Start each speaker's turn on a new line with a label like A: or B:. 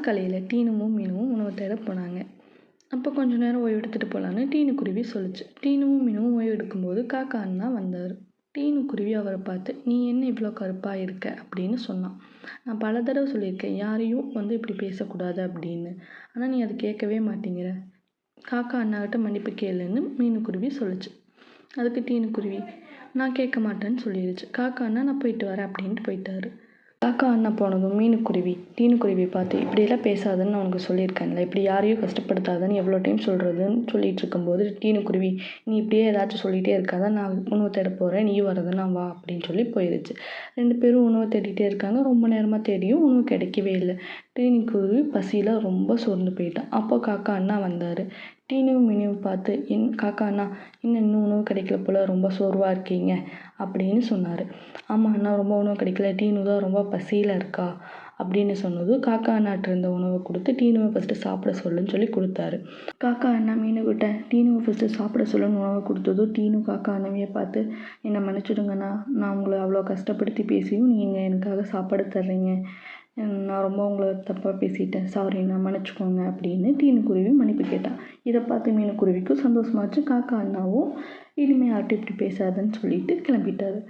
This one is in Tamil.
A: காலையில் டீனுவும் மீனுவும் உணவு தேட போனாங்க. அப்போ கொஞ்ச நேரம் ஓய்வு எடுத்துகிட்டு போகலான்னு டீனு குருவி சொல்லிச்சு. டீனுவும் மீனுவும் ஓய்வு எடுக்கும்போது காக்கா அண்ணா வந்தார். டீனு குருவி அவரை பார்த்து, நீ என்ன இவ்வளோ கருப்பாக இருக்க அப்படின்னு சொன்னான். நான் பல தடவை சொல்லியிருக்கேன், யாரையும் இப்படி பேசக்கூடாது அப்படின்னு. ஆனால் நீ அதை கேட்கவே மாட்டேங்கிற. காக்கா அண்ணாக்கிட்ட மன்னிப்பு கேளுன்னு மீனு குருவி சொல்லிச்சு. அதுக்கு டீனு குருவி, நான் கேட்க மாட்டேன்னு சொல்லிடுச்சு. காக்கா அண்ணா நான் போயிட்டு வரேன் அப்படின்ட்டு போயிட்டாரு. காக்கா அண்ணா போனதும் டீனு குருவி பார்த்து, இப்படியெல்லாம் பேசாதன்னு நான் உனக்கு சொல்லியிருக்கேன்ல, இப்படி யாரையும் கஷ்டப்படுத்தாதன்னு எவ்வளோ டைம் சொல்கிறதுன்னு சொல்லிட்டு இருக்கும்போது டீனு குருவி, நீ இப்படியே ஏதாச்சும் சொல்லிகிட்டே இருக்காத, நான் உணவு தேட போகிறேன், நீ வரதுன்னா வா அப்படின்னு சொல்லி போயிடுச்சு. 2 பேரும் உணவு தேடிகிட்டே இருக்காங்க. ரொம்ப நேரமாக தேடியும் உணவு கிடைக்கவே இல்லை. டீனு குருவி பசியில் ரொம்ப சோர்ந்து போயிட்டான். அப்போ காக்கா அண்ணா வந்தார். டீனுவும் மீனுவும் பார்த்து, காக்கா அண்ணா இன்னும் உணவு கிடைக்கல போல், ரொம்ப சோர்வாக இருக்கீங்க அப்படின்னு சொன்னார். ஆமாம் அண்ணா, ரொம்ப உணவு கிடைக்கல, டீனு தான் ரொம்ப பசியில் இருக்கா அப்படின்னு சொன்னதும் காக்கா அண்ணாட்ட இருந்த உணவை கொடுத்து டீனுவை ஃபஸ்ட்டு சாப்பிட சொல்லுன்னு சொல்லி கொடுத்தாரு. காக்கா அண்ணா மீனுக்கிட்ட டீனுவை ஃபஸ்ட்டு சாப்பிட சொல்லுன்னு உணவை கொடுத்ததும் டீனு காக்கா அண்ணாவையே பார்த்து, என்னை மன்னிச்சுடுங்கண்ணா, நான் உங்களை அவ்வளோ கஷ்டப்படுத்தி பேசியும் நீங்கள் எனக்காக சாப்பாடு தர்றீங்க, நான் ரொம்ப உங்களை தப்பாக பேசிட்டேன், சாரிண்ணா, மன்னிச்சுக்கோங்க அப்படின்னு டீனு குருவி மன்னிப்பு கேட்டான். இதை பார்த்து மீனு குருவிக்கும் சந்தோஷமாச்சு. காக்கா அண்ணாவும் இனிமேல் யார்கிட்டையும் இப்படி பேசாதன்னு சொல்லிட்டு கிளம்பிட்டாரு.